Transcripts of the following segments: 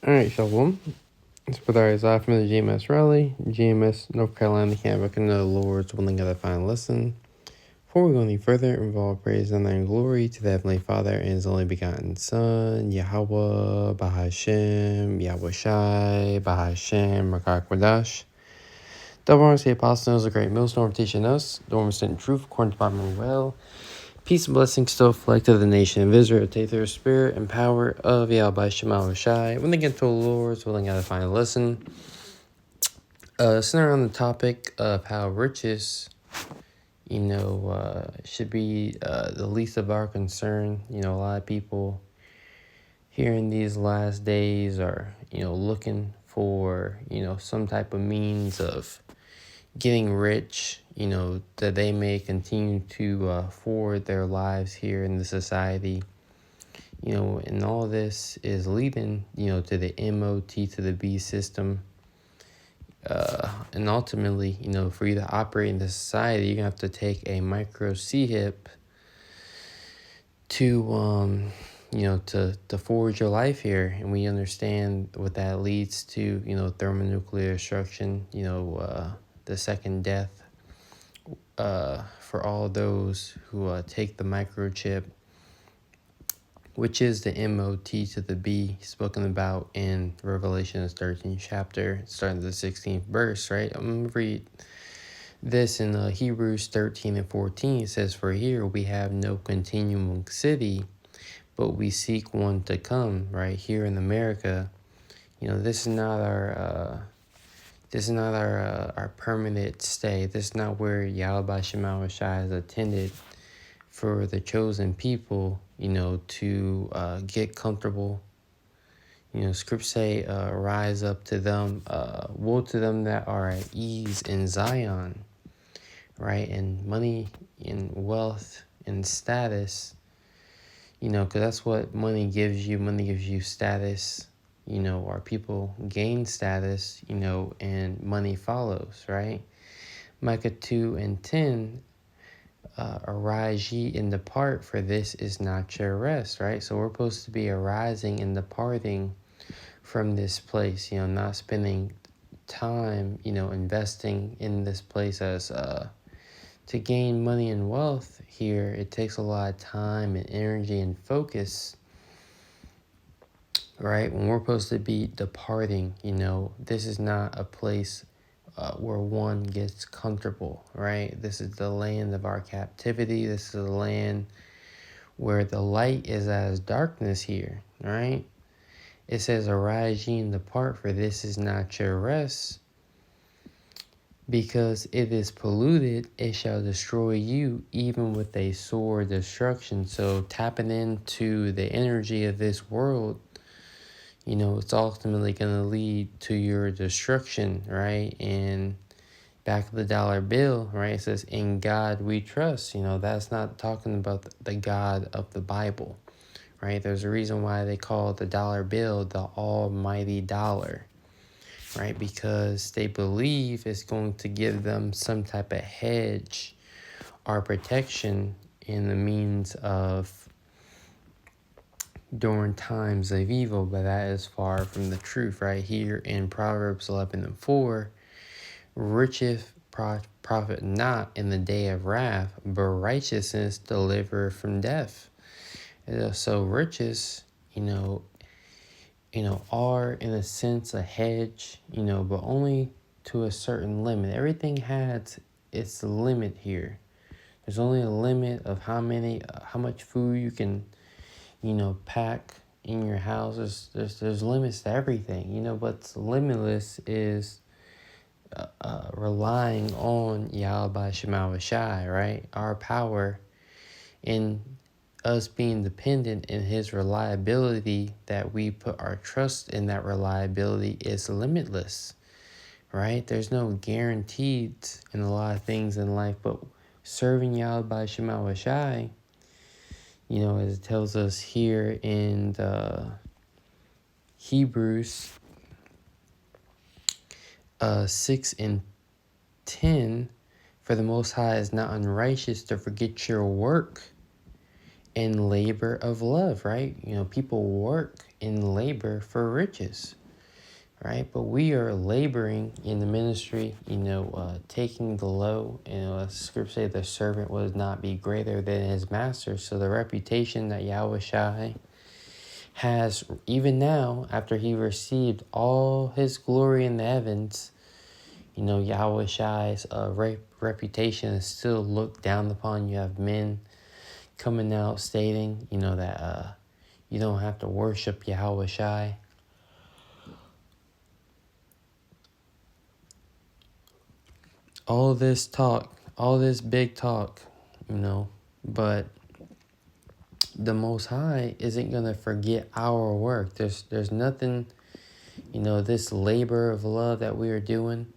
Alright, Shalom. It's Brother Isaiah from the GMS Rally, GMS North Carolina campus. Under the Lord's willing at a fine lesson. Before we go any further, involve praise, honor, and glory to the Heavenly Father and His only begotten Son, Yahweh, Bahashem, Yahweh Shai, Bahashem, Rakak Wadash. Double honors the apostles, a great millstone teaching us, the one sent truth according to the Bible well. Peace and blessings still flood to the nation of Israel. Take their spirit and power of Yahweh Shema Shai. When they get to the Lord's willing out to find a lesson. Center on the topic of how riches, should be the least of our concern. A lot of people here in these last days are, looking for, some type of means of getting rich, that they may continue to forward their lives here in the society. And all this is leading, to the MOT to the B system. And ultimately, for you to operate in the society, you're going to have to take a micro C-hip to, to forge your life here. And we understand what that leads to, thermonuclear destruction, the second death for all those who take the microchip, which is the MOT to the B spoken about in Revelation's 13th chapter, starting the 16th verse, right? I'm going to read this in Hebrews 13 and 14. It says, "For here we have no continuing city, but we seek one to come," right? Here in America, this is not our our permanent stay. This is not where Yahweh Shema Shai has attended for the chosen people, to get comfortable. Scripts say, rise up to them, woe to them that are at ease in Zion, right? And money and wealth and status, because that's what money gives you. Money gives you status, our people gain status, and money follows, right? Micah 2 and 10, arise ye and depart, for this is not your rest, right? So we're supposed to be arising and departing from this place, not spending time, investing in this place as to gain money and wealth here. It takes a lot of time and energy and focus, right? When we're supposed to be departing, this is not a place where one gets comfortable, right? This is the land of our captivity. This is the land where the light is as darkness here, right? It says, arise ye and depart, for this is not your rest. Because it is polluted, it shall destroy you, even with a sore destruction. So tapping into the energy of this world, it's ultimately going to lead to your destruction, right? And back of the dollar bill, right, it says, in God we trust. That's not talking about the God of the Bible, right? There's a reason why they call the dollar bill the almighty dollar, right? Because they believe it's going to give them some type of hedge or protection in the means of during times of evil, but that is far from the truth, right? Here in Proverbs 11 and 4, riches profit not in the day of wrath, but righteousness deliver from death. So riches, are in a sense a hedge, but only to a certain limit. Everything has its limit here. There's only a limit of how much food you can, pack in your house. There's limits to everything, what's limitless is relying on Yahweh Shema Shai, right? Our power in us being dependent in his reliability, that we put our trust in that reliability, is limitless, right? There's no guarantees in a lot of things in life, but serving Yahweh Shema Shai, as it tells us here in the Hebrews 6 and 10, for the Most High is not unrighteous to forget your work in labor of love, right? People work in labor for riches, right? But we are laboring in the ministry, taking the low. As scripture say, the servant would not be greater than his master. So the reputation that Yahweh Shai has, even now, after he received all his glory in the heavens, Yahweh Shai's reputation is still looked down upon. You have men coming out stating, that you don't have to worship Yahweh Shai. All this talk, all this big talk, but the Most High isn't going to forget our work. There's nothing, this labor of love that we are doing,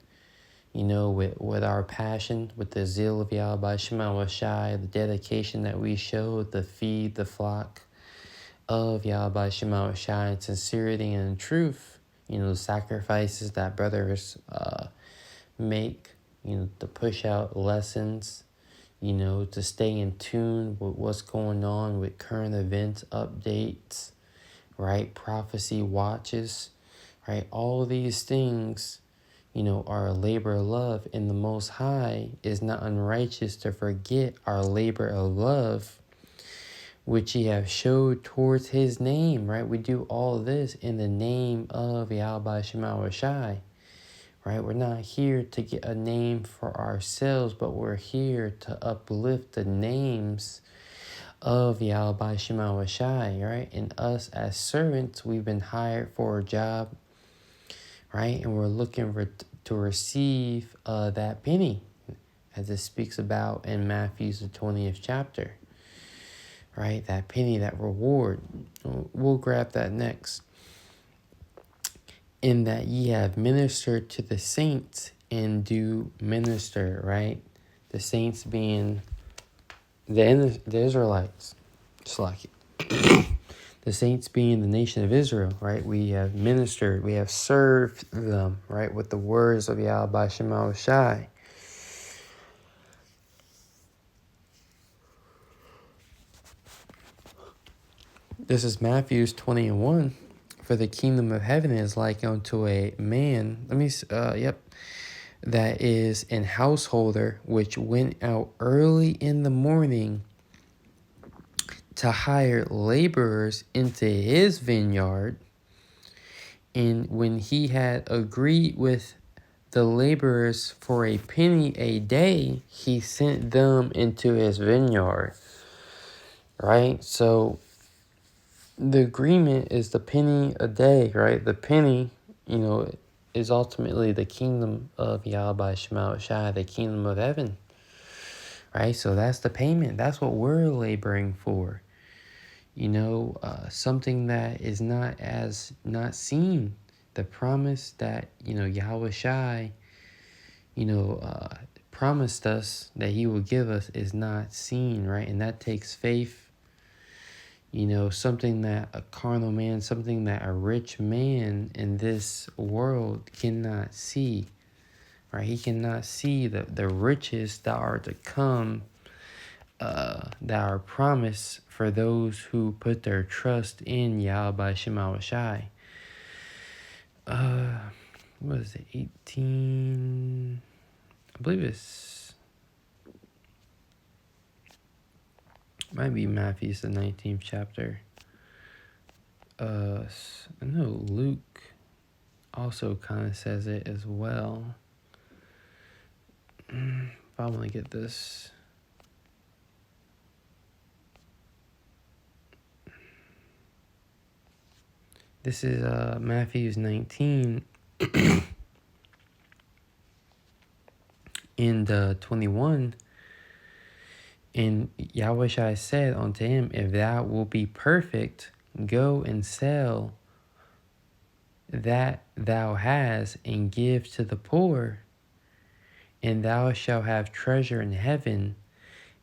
with our passion, with the zeal of Yahweh Shema Shai, the dedication that we showed, the feed, the flock of Yahweh Shema Shai, and sincerity and truth, the sacrifices that brothers make, to push out lessons, to stay in tune with what's going on with current events, updates, right? Prophecy watches, right? All these things, are a labor of love, and the Most High is not unrighteous to forget our labor of love, which he have showed towards his name, right? We do all this in the name of Yahweh Shema Shai. Right? We're not here to get a name for ourselves, but we're here to uplift the names of Yahweh Shema Shai, right? And us as servants, we've been hired for a job, right? And we're looking to receive that penny, as it speaks about in Matthew's the 20th chapter, right? That penny, that reward. We'll grab that next. In that ye have ministered to the saints and do minister, right? The saints being the Israelites, just like it. The saints being the nation of Israel, right? We have ministered, we have served them, right? With the words of Yahweh Shema Shai. This is Matthew's 20:1. For the kingdom of heaven is like unto a man. That is an householder which went out early in the morning to hire laborers into his vineyard. And when he had agreed with the laborers for a penny a day, he sent them into his vineyard. Right? So the agreement is the penny a day, right? The penny, is ultimately the kingdom of Yahweh Shema Shai, the kingdom of heaven. Right? So that's the payment. That's what we're laboring for. Something that is not seen. The promise that, Yahweh Shai, promised us that he will give us is not seen, right? And that takes faith. Something that a carnal man, something that a rich man in this world cannot see, right? He cannot see the riches that are to come, that are promised for those who put their trust in Yahweh Shema Shai. What is it, 18? I believe might be Matthew's the 19th chapter. I know Luke also kind of says it as well. If I want to get this. This is Matthew's 19 and 21. And Yahweh Shai said unto him, if thou wilt be perfect, go and sell that thou hast, and give to the poor, and thou shalt have treasure in heaven,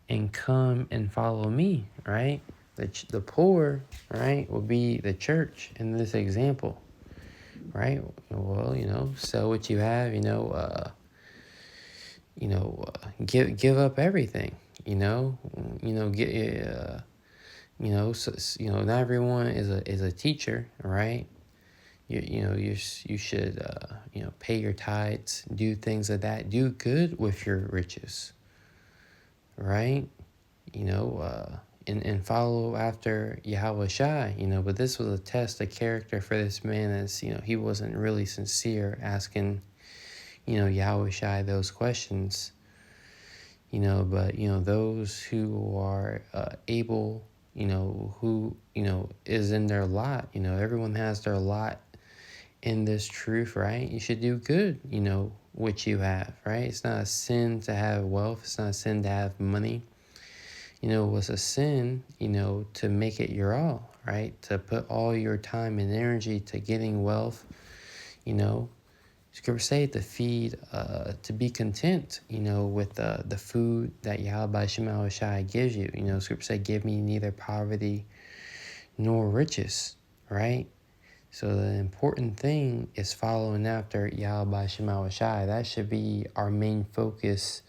and come and follow me, right? The poor, right, will be the church in this example, right? Well, sell what you have, give up everything, not everyone is a teacher, right? You should pay your tithes, do things of that, do good with your riches, right? And follow after Yahweh Shai, but this was a test of character for this man, as he wasn't really sincere asking Yahweh Shai those questions. But those who are able, who is in their lot, everyone has their lot in this truth, right? You should do good, what you have, right? It's not a sin to have wealth. It's not a sin to have money. What's a sin, to make it your all, right? To put all your time and energy to getting wealth, Scripture say to feed, to be content, with the food that Yahweh Shema Shai gives you. Scripture say, give me neither poverty nor riches, right? So the important thing is following after Yahweh Shema Shai. That should be our main focus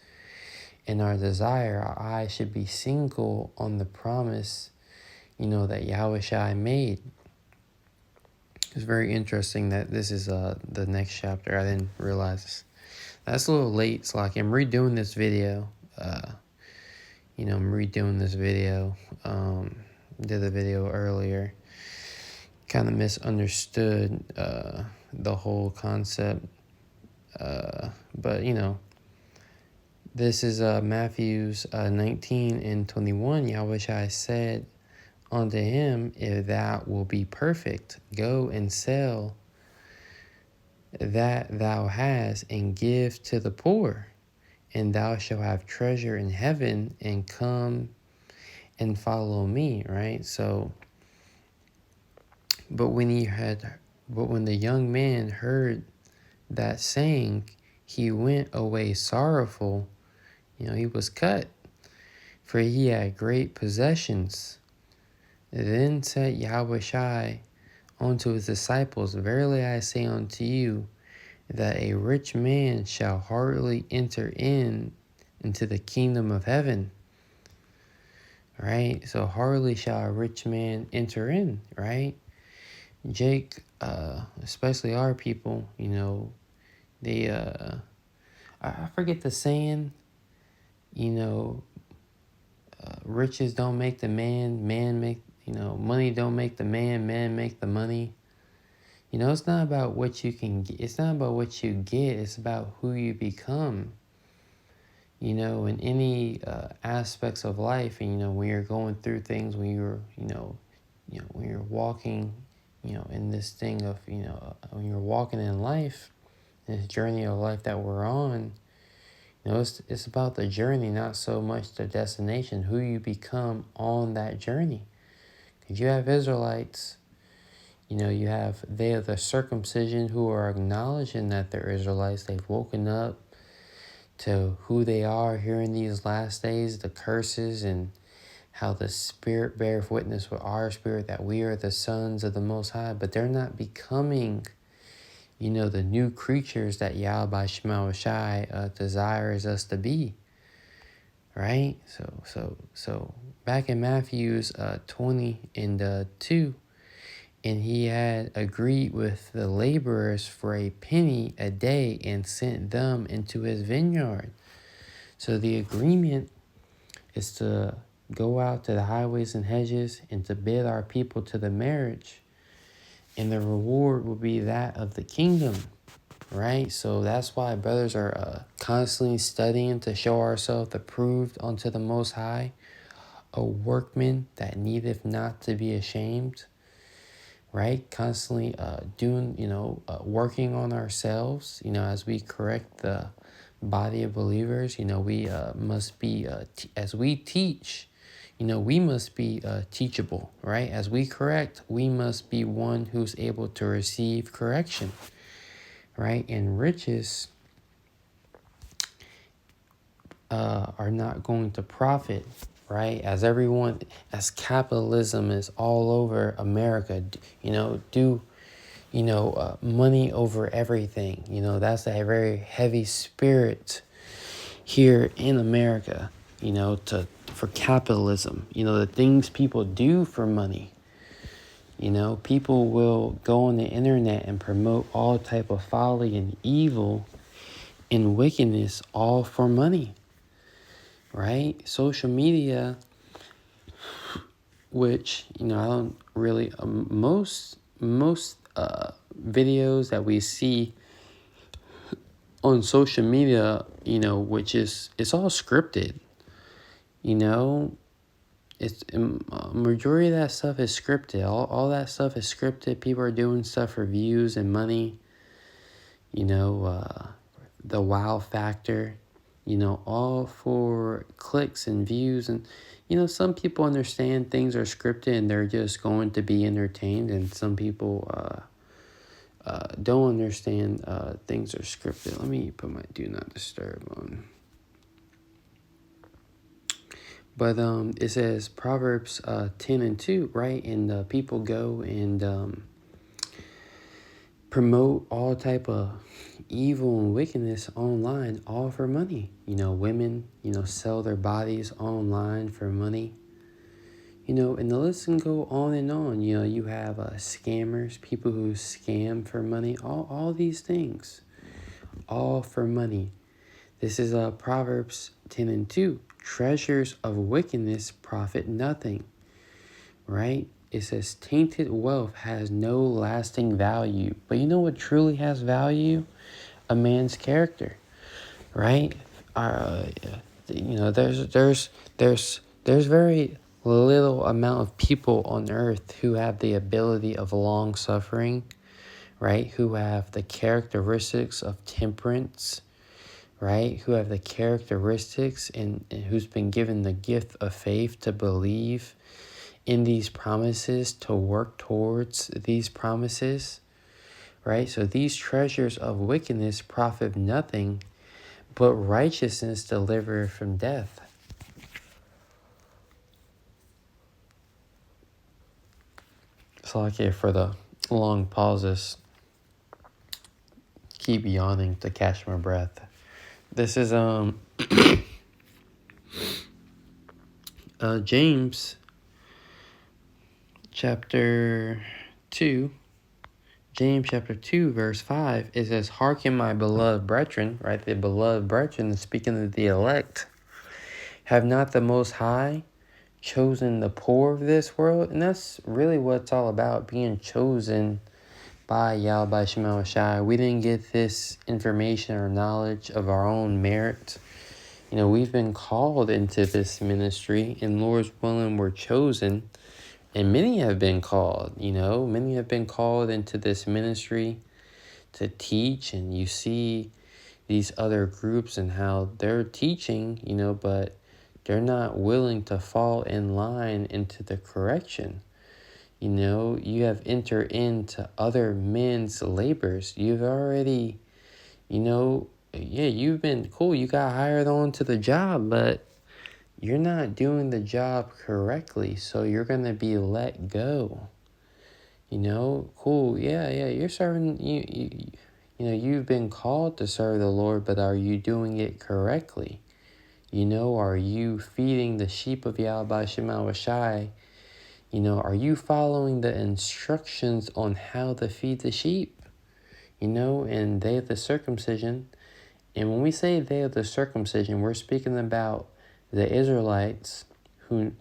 and our desire. Our eyes should be single on the promise, that Yahweh Shai made. It's very interesting that this is the next chapter. I didn't realize this. That's a little late. It's like I'm redoing this video. I'm redoing this video. Did a video earlier. Kind of misunderstood the whole concept. But this is Matthew's 19 and 21. Yahweh Shai said unto him, if thou wilt be perfect, go and sell that thou hast, and give to the poor, and thou shalt have treasure in heaven, and come and follow me, right? So, but when the young man heard that saying, he went away sorrowful. He was cut, for he had great possessions. Then said Yahweh Shai unto his disciples, verily I say unto you, that a rich man shall hardly enter into the kingdom of heaven. Right? So hardly shall a rich man enter in, right? Jake, especially our people, they I forget the saying, riches don't make the man make, money don't make the man make the money. It's not about what you can get. It's not about what you get. It's about who you become. In any aspects of life, and when you're going through things, when you're, when you're walking, in this thing of, when you're walking in life, this journey of life that we're on, it's about the journey, not so much the destination, who you become on that journey. Because you have Israelites, you have they of the circumcision who are acknowledging that they're Israelites. They've woken up to who they are here in these last days, the curses, and how the Spirit bears witness with our spirit that we are the sons of the Most High. But they're not becoming, the new creatures that Yahweh Shema Shai desires us to be. Right? So back in Matthew's 20 and 2, and he had agreed with the laborers for a penny a day and sent them into his vineyard. So the agreement is to go out to the highways and hedges and to bid our people to the marriage. And the reward will be that of the kingdom, right? So that's why brothers are constantly studying to show ourselves approved unto the Most High, a workman that needeth not to be ashamed, right? Constantly doing, working on ourselves, as we correct the body of believers. We must be, as we teach, we must be teachable, right? As we correct, we must be one who's able to receive correction, right? And riches are not going to profit, right? As capitalism is all over America, money over everything. That's a very heavy spirit here in America, to for capitalism. The things people do for money. People will go on the internet and promote all type of folly and evil and wickedness, all for money, right? Social media, which, I don't really, most videos that we see on social media, which it's all scripted, it's majority of that stuff is scripted. All that stuff is scripted. People are doing stuff for views and money, the wow factor, all for clicks and views. And, some people understand things are scripted and they're just going to be entertained. And some people don't understand things are scripted. Let me put my do not disturb on. But it says Proverbs 10:2, right? And people go and promote all type of evil and wickedness online, all for money. Women, sell their bodies online for money. And the list can go on and on. You have scammers, people who scam for money, all these things, all for money. This is Proverbs 10:2. Treasures of wickedness profit nothing, right? It says tainted wealth has no lasting value. But you know what truly has value? A man's character, right? There's very little amount of people on earth who have the ability of long suffering, right? Who have the characteristics of temperance, right? Who have the characteristics and who's been given the gift of faith to believe in these promises, to work towards these promises, right? So these treasures of wickedness profit nothing, but righteousness deliver from death. So okay, for the long pauses, keep yawning to catch my breath. This is James chapter 2. James chapter 2 verse 5. It says, "Hearken, my beloved brethren," right? The beloved brethren, speaking of the elect. "Have not the Most High chosen the poor of this world?" And that's really what it's all about, being chosen by Yahweh Shema Shai. We didn't get this information or knowledge of our own merit. We've been called into this ministry, and Lord's willing, we're chosen. And many have been called, many have been called into this ministry to teach. And you see these other groups and how they're teaching, but they're not willing to fall in line into the correction. You have entered into other men's labors. You've already, you've been cool. You got hired on to the job, but you're not doing the job correctly. So you're going to be let go. Cool. Yeah. You're serving, you've been called to serve the Lord, but are you doing it correctly? Are you feeding the sheep of Yahweh Shema Shai? Are you following the instructions on how to feed the sheep? And day of the circumcision. And when we say day of the circumcision, we're speaking about the Israelites, who,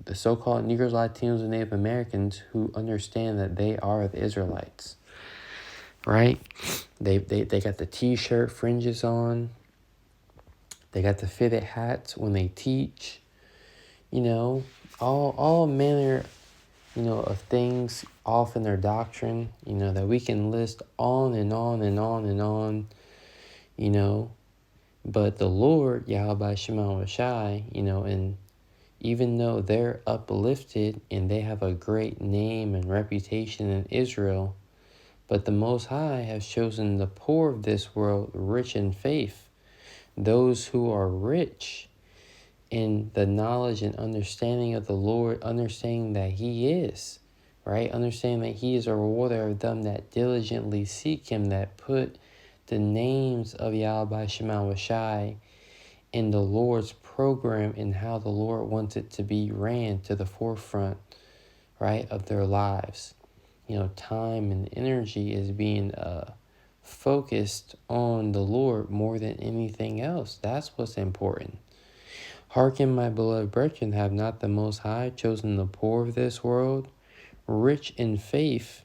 the so-called Negroes, Latinos, and Native Americans, who understand that they are the Israelites, right? They got the T-shirt fringes on. They got the fitted hats when they teach. All manner, of things off in their doctrine, that we can list on and on and on and on, But the Lord, Yahweh Shema Shai, and even though they're uplifted and they have a great name and reputation in Israel, but the Most High has chosen the poor of this world rich in faith, those who are rich in the knowledge and understanding of the Lord, understanding that He is, right? Understanding that He is a rewarder of them that diligently seek Him, that put the names of Yahweh Shema Shai in the Lord's program in how the Lord wants it to be ran to the forefront, right, of their lives. Time and energy is being focused on the Lord more than anything else. That's what's important. Hearken, my beloved brethren, have not the Most High chosen the poor of this world, rich in faith,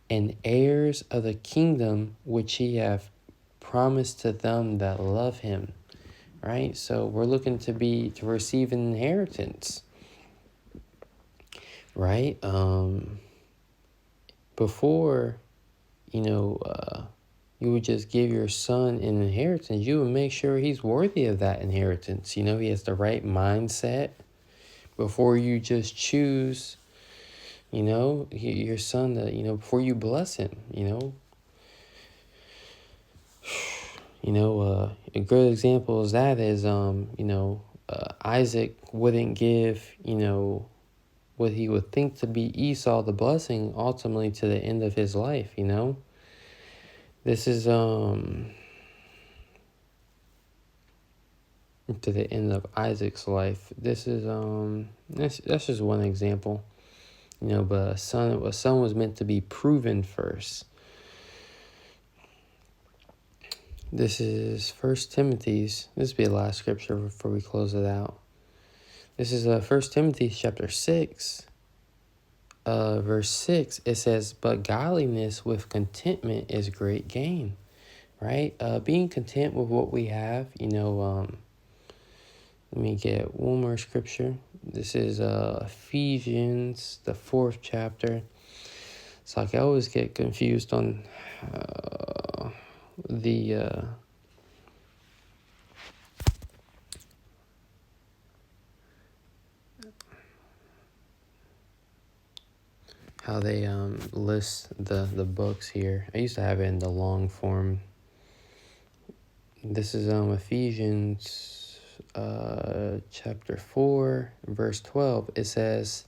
and heirs of the kingdom which he hath promised to them that love him. Right? So we're looking to receive an inheritance. Right? Before, you would just give your son an inheritance, you would make sure he's worthy of that inheritance. He has the right mindset before you just choose, your son to, before you bless him, a good example of that is, Isaac wouldn't give, what he would think to be Esau the blessing ultimately to the end of his life, This is, to the end of Isaac's life. This is, that's just one example, but a son was meant to be proven first. This is 1 Timothy's. This will be the last scripture before we close it out. This is 1 Timothy chapter 6, verse 6. It says, but godliness with contentment is great gain. Right? Being content with what we have, let me get one more scripture. This is Ephesians, the 4th chapter. It's like I always get confused on how they list the books here. I used to have it in the long form. This is Ephesians chapter 4, verse 12. It says,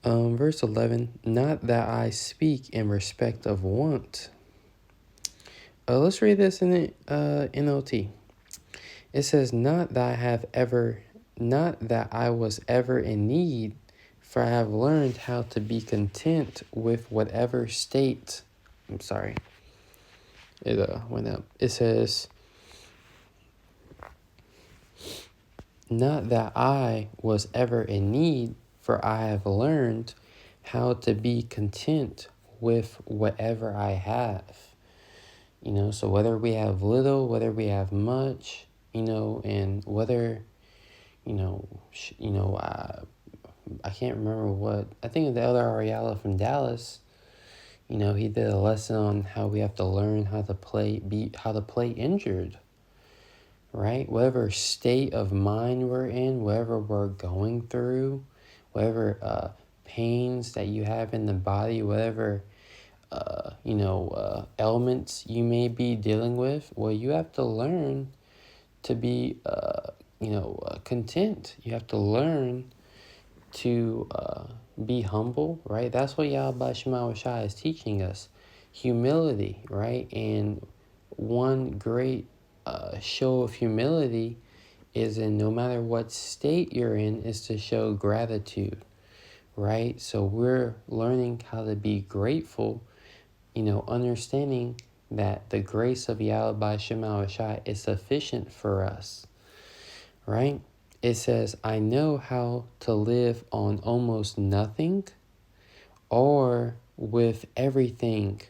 verse 11, not that I speak in respect of want. Let's read this in the NLT. It says, not that I was ever in need, for I have learned how to be content with whatever state. I'm sorry. It went up. It says, not that I was ever in need, for I have learned how to be content with whatever I have. So whether we have little, whether we have much, and whether, I can't remember what, I think the other Ariella from Dallas, he did a lesson on how we have to learn how to play injured, right? Whatever state of mind we're in, whatever we're going through, whatever pains that you have in the body, whatever ailments you may be dealing with, well, you have to learn to be, content. You have to learn to be humble, right? That's what Yahweh Shema Shai is teaching us. Humility, right? And one great show of humility is in no matter what state you're in, is to show gratitude, right? So we're learning how to be grateful, understanding that the grace of Yahweh Shema Shai is sufficient for us, right? It says, I know how to live on almost nothing or with everything,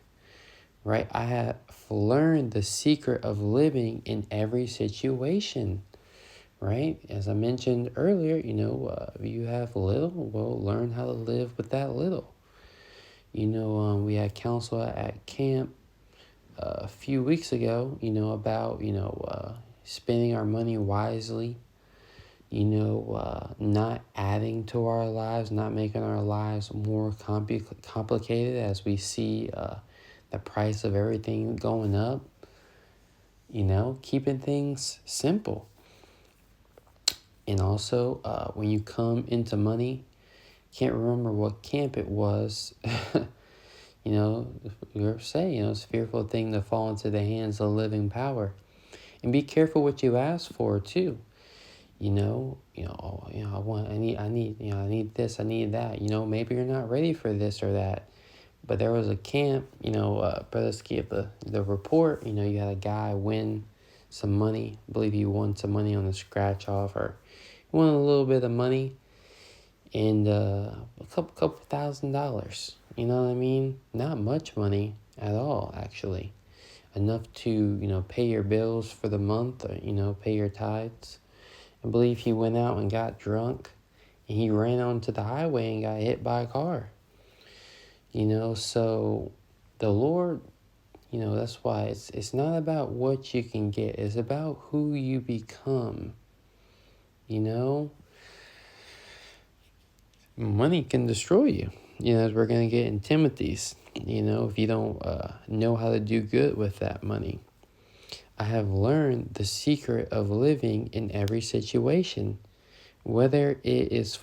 right? I have learned the secret of living in every situation, right? As I mentioned earlier, if you have little, well, learn how to live with that little. We had counsel at camp a few weeks ago, about, spending our money wisely, not adding to our lives, not making our lives more complicated as we see the price of everything going up, keeping things simple. And also, when you come into money, Can't remember what camp it was. You're saying, it's a fearful thing to fall into the hands of living power. And be careful what you ask for too. I need this, I need that. Maybe you're not ready for this or that. But there was a camp, Brother Skip, the report, you had a guy win some money. I believe he won some money on the scratch off, or he won a little bit of money, and a couple $1,000. You know what I mean? Not much money at all, actually. Enough to, pay your bills for the month, or, pay your tithes. I believe he went out and got drunk, and he ran onto the highway and got hit by a car. So the Lord, that's why it's not about what you can get. It's about who you become. Money can destroy you. As we're going to get in Timothy's, if you don't know how to do good with that money. I have learned the secret of living in every situation, whether it is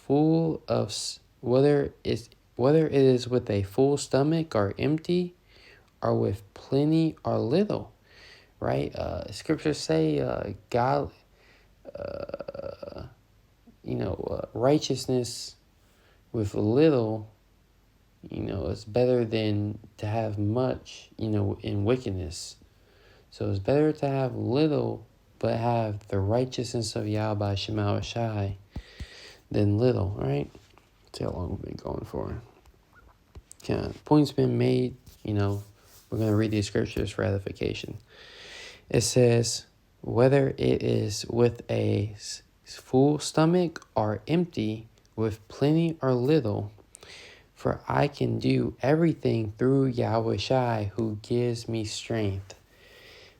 with a full stomach or empty, or with plenty or little, right? Scriptures say, God, righteousness with little, is better than to have much, in wickedness. So it's better to have little, but have the righteousness of Yahweh Shema Shai than little, right? See how long we've been going for. Okay, point's been made, we're going to read these scriptures for edification. It says, whether it is with a full stomach or empty, with plenty or little, for I can do everything through Yahweh Shai who gives me strength.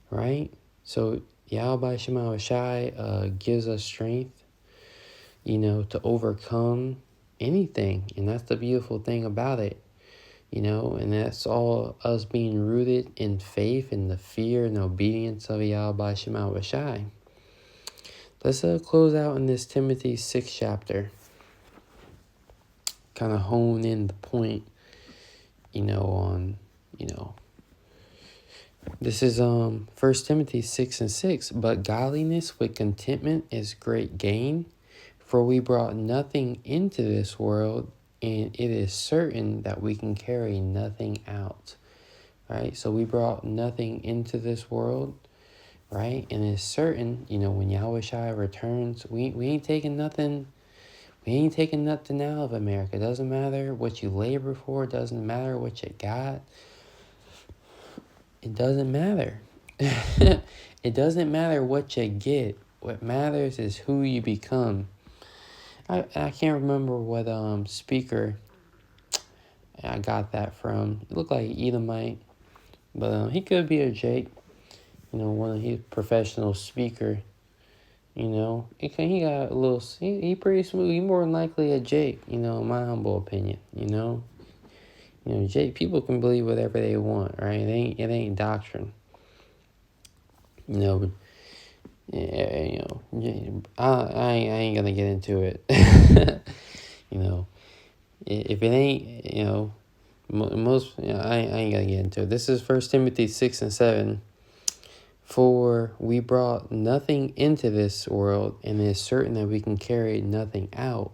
Right? So Yahweh Shema Shai gives us strength, to overcome anything. And that's the beautiful thing about it. And that's all us being rooted in faith and the fear and obedience of Yahweh Shema Shai. Let's close out in this Timothy 6th chapter. Kind of hone in the point, on, this is 1 Timothy 6:6. But godliness with contentment is great gain, for we brought nothing into this world, and it is certain that we can carry nothing out. Right? So we brought nothing into this world, right? And it's certain, when Yahweh Shai returns, we ain't taking nothing. We ain't taking nothing out of America. It doesn't matter what you labor for. It doesn't matter what you got. It doesn't matter. It doesn't matter what you get. What matters is who you become. I can't remember what speaker I got that from. It looked like Edomite, but he could be a Jake. One of his professional speaker. He got a little. He pretty smooth. He more than likely a Jake. In my humble opinion. Jake. People can believe whatever they want, right? It ain't doctrine. But, I ain't gonna get into it. If it ain't, most, I ain't gonna get into it. This is 1 Timothy 6:7. For we brought nothing into this world, and it is certain that we can carry nothing out.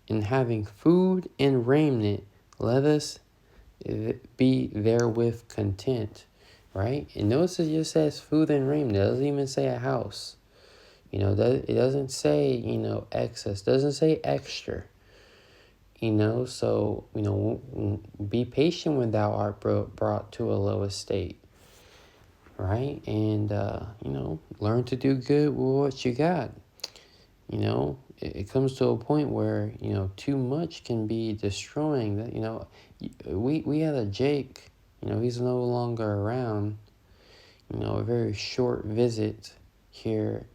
And having food and raiment, let us be therewith content. Right? And notice it just says food and raiment. It doesn't even say a house. It doesn't say, excess. It doesn't say extra. So, be patient when thou art brought to a low estate. Right? And, learn to do good with what you got. It comes to a point where, too much can be destroying. That we had a Jake, he's no longer around, a very short visit here,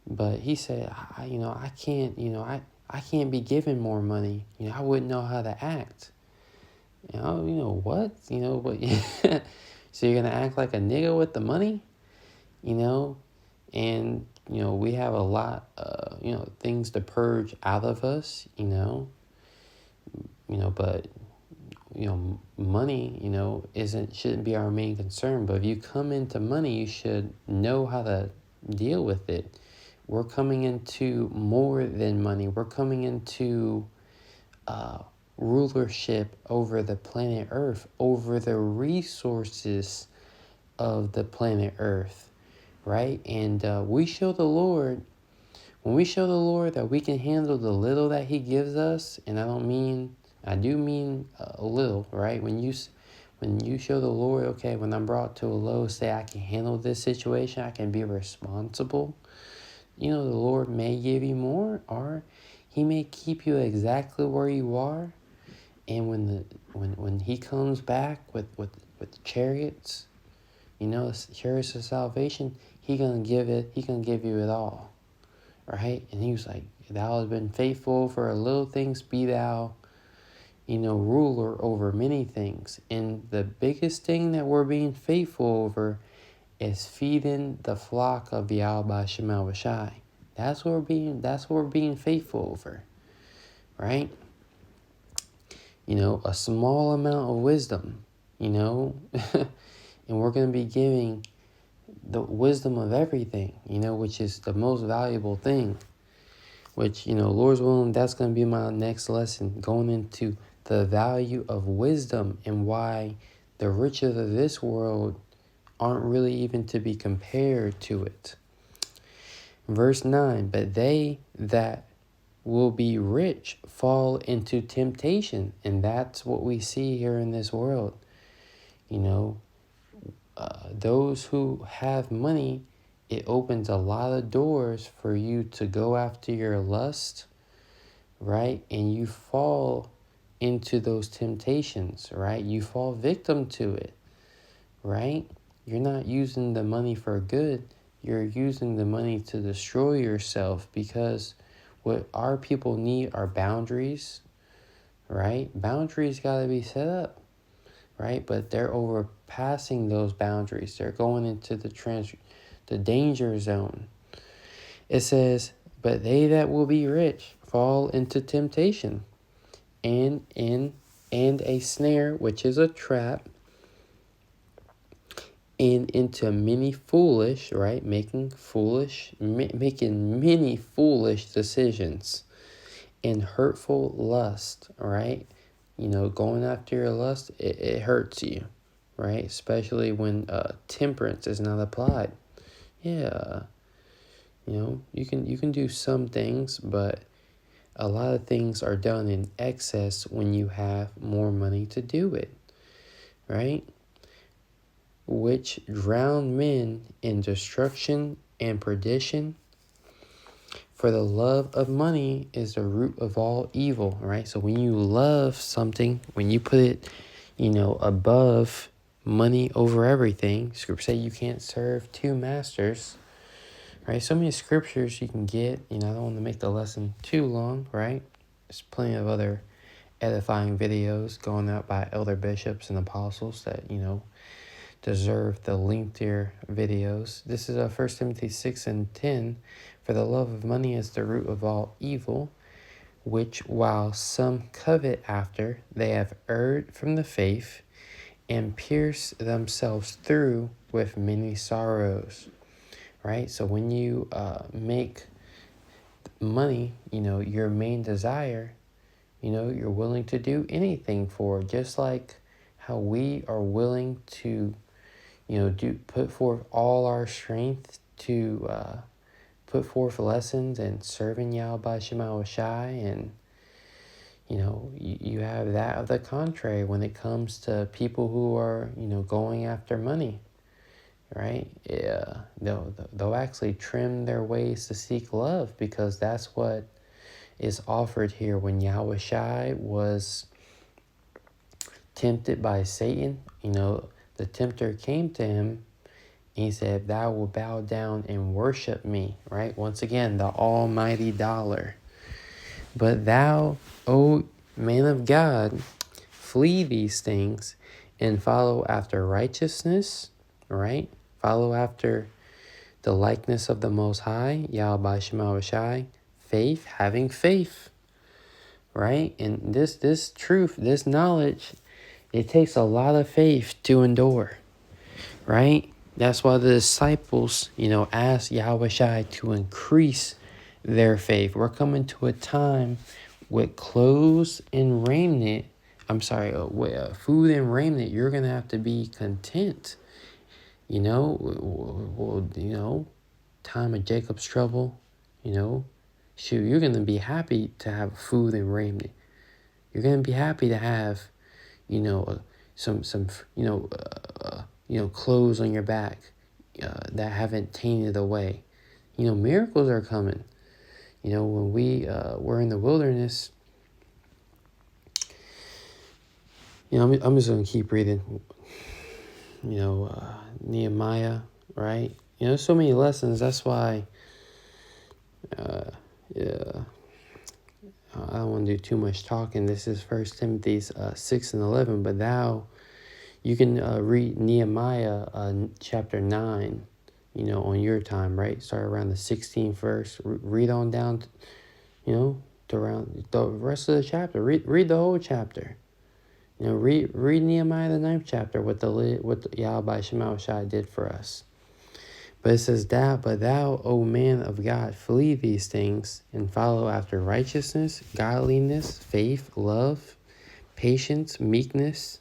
but he said, I can't, I can't be given more money. I wouldn't know how to act. What? But so you're going to act like a nigga with the money? And, we have a lot, things to purge out of us, But money, shouldn't be our main concern. But if you come into money, you should know how to deal with it. We're coming into more than money. We're coming into rulership over the planet Earth, over the resources of the planet Earth, right? And we show the Lord, when we show the Lord that we can handle the little that He gives us, and I do mean a little, right? When you show the Lord, okay, when I'm brought to a low, say I can handle this situation, I can be responsible. The Lord may give you more, or He may keep you exactly where you are. And when He comes back with chariots, chariots of salvation, He gonna give you it all. Right? And He was like, thou hast been faithful for a little things, be thou, ruler over many things. And the biggest thing that we're being faithful over is feeding the flock of Yahweh Shema Shai. That's what we're being faithful over. Right? A small amount of wisdom, and we're going to be giving the wisdom of everything, which is the most valuable thing, which, Lord's willing, that's going to be my next lesson, going into the value of wisdom and why the riches of this world aren't really even to be compared to it. Verse 9, but they that will be rich fall into temptation. And that's what we see here in this world. Those who have money, it opens a lot of doors for you to go after your lust, right? And you fall into those temptations, right? You fall victim to it, right? You're not using the money for good. You're using the money to destroy yourself, because what our people need are boundaries, right? Boundaries got to be set up, right? But they're overpassing those boundaries. They're going into the danger zone. It says, but they that will be rich fall into temptation and a snare, which is a trap, and into many foolish, right? Making many foolish decisions, and hurtful lust, right? Going after your lust, it hurts you, right? Especially when temperance is not applied. Yeah, you can do some things, but a lot of things are done in excess when you have more money to do it, right? Which drown men in destruction and perdition. For the love of money is the root of all evil, right? So when you love something, when you put it, above money over everything, Scripture say you can't serve two masters, right? So many scriptures you can get. I don't want to make the lesson too long, right? There's plenty of other edifying videos going out by elder bishops and apostles that, deserve the lengthier videos. This is 1 Timothy 6:10. For the love of money is the root of all evil, which while some covet after, they have erred from the faith and pierced themselves through with many sorrows. Right? So when you make money, your main desire, you're willing to do anything for, just like how we are willing to put forth all our strength to put forth lessons and serving Yahweh Shema Shai. And you have that of the contrary when it comes to people who are going after money, right? Yeah, they'll actually trim their ways to seek love, because that's what is offered here. When Yahweh Shai was tempted by Satan, the tempter came to him. He said, thou will bow down and worship me, right? Once again, the almighty dollar. But thou, O man of God, flee these things and follow after righteousness, right? Follow after the likeness of the Most High, Yahweh Shema Shai, faith, having faith, right? And this truth, this knowledge, it takes a lot of faith to endure, right? That's why the disciples, asked Yahweh Shai to increase their faith. We're coming to a time with clothes and raiment. With food and raiment, you're going to have to be content. Time of Jacob's trouble, you're going to be happy to have food and raiment. You're going to be happy to have, some clothes on your back that haven't tainted away. Miracles are coming. When we were in the wilderness, I'm just going to keep reading, Nehemiah, right? So many lessons. That's why, yeah, I don't want to do too much talking. This is 1 Timothy 6 and 11, but you can read Nehemiah chapter 9, on your time, right? Start around the 16th verse. Read on down, to around the rest of the chapter. Read the whole chapter. Read Nehemiah the 9th chapter, what Yahweh Shema Shai did for us. But it says, but thou, O man of God, flee these things and follow after righteousness, godliness, faith, love, patience, meekness.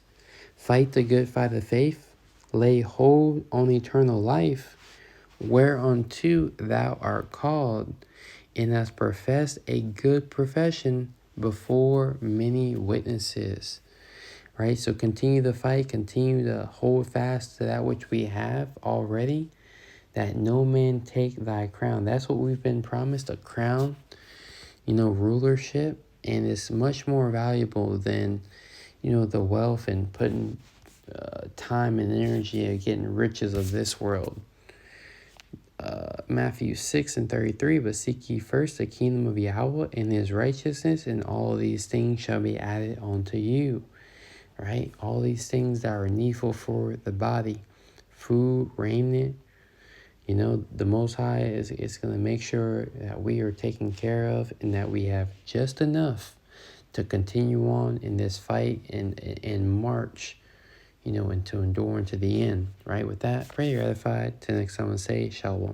Fight the good fight of faith. Lay hold on eternal life, whereunto thou art called, and hast professed a good profession before many witnesses. Right? So continue the fight, continue to hold fast to that which we have already, that no man take thy crown. That's what we've been promised, a crown, rulership. And it's much more valuable than, the wealth and putting time and energy of getting riches of this world. Matthew 6 and 33, but seek ye first the kingdom of Yahweh and his righteousness, and all these things shall be added unto you. Right? All these things that are needful for the body, food, raiment, the Most High is going to make sure that we are taken care of and that we have just enough to continue on in this fight and march, and to endure unto the end. Right? With that, pray you're edified. Till next time, I say Shalom.